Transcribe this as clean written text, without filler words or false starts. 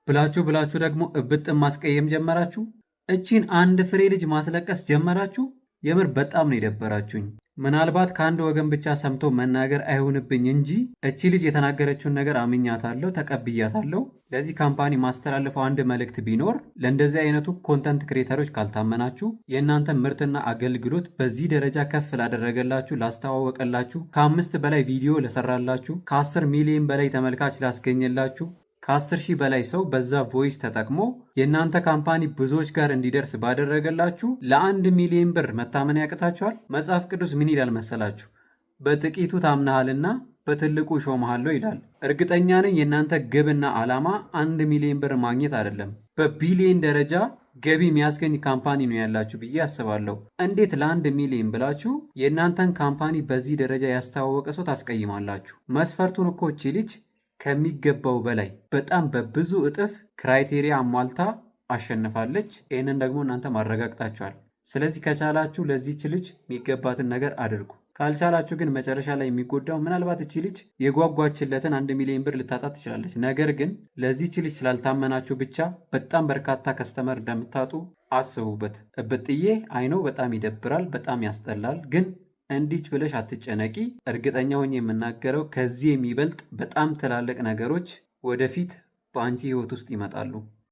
ብላችሁ ደግሞ እብጥ ማስቀየም ጀመራችሁ። እቺን አንድ ፍሬ ልጅ ማስለቀስ ጀመራችሁ። የምር በጣም ነው የደበራችሁኝ። ምናልባት ከአንድ ወገን ብቻ ሰምቶ መናገር አይሆንብኝ እንጂ እቺ ልጅ የተናገረችውን ነገር አምኛታለሁ፣ ተቀብያታለሁ። ለዚህ ካምፓኒ ማስተላለፈው አንድ መልእክት ቢኖር ለእንደዚህ አይነቱ ኮንተንት ክሬተሮች ካልታመናችሁ የእናንተ ምርትና አገልግሎት በዚህ ደረጃ ከፍ ላደረገላችሁ፣ ላስተዋወቀላችሁ፣ ከ5 በላይ ቪዲዮ ለሰራላችሁ፣ ከ10 ሚሊዮን በላይ ተመልካች ላስገኘላችሁ፣ ከ10 ሺህ በላይ ሰው በዛ ቮይስ ተጠቅሞ የእናንተ ካምፓኒ ብዙዎች ጋር እንዲደርስ ባደረገላችሁ ለ1 ሚሊዮን ብር መታመን ያቅታችኋል? መጽሐፍ ቅዱስ ምን ይላል መሰላችሁ? በጥቂቱ ታምናሃልና በትልቁ ሾመሃለሁ ይላል። እርግጠኛ ነኝ የእናንተ ግብና ዓላማ 1 ሚሊዮን ብር ማግኘት አይደለም፣ በቢሊዮን ደረጃ ገቢ የሚያስገኝ ካምፓኒ ነው ያላችሁ ብዬ አስባለሁ። እንዴት ለ1 ሚሊዮን ብላችሁ የእናንተን ካምፓኒ በዚህ ደረጃ ያስተዋወቀ ሰው ታስቀይማላችሁ? መስፈርቱን እኮ እቺ ልጅ ከሚገባው በላይ በጣም በብዙ እጥፍ ክራይቴሪያ አሟልታ አሸንፋለች። ይህንን ደግሞ እናንተ ማረጋግጣችኋል። ስለዚህ ከቻላችሁ ለዚህች ልጅ የሚገባትን ነገር አድርጉ። ካልቻላችሁ ግን መጨረሻ ላይ የሚጎዳው ምናልባት እቺ ልጅ የጓጓችለትን 1 ሚሊዮን ብር ልታጣ ትችላለች። ነገር ግን ለዚህች ልጅ ስላልታመናችሁ ብቻ በጣም በርካታ ከስተመር እንደምታጡ አስቡበት። እብጥዬ አይነው በጣም ይደብራል፣ በጣም ያስጠላል። ግን እንዲች ብለሽ አትጨነቂ። እርግጠኛ ሆኜ የምናገረው ከዚህ የሚበልጥ በጣም ትላልቅ ነገሮች ወደፊት በአንቺ ህይወት ውስጥ ይመጣሉ።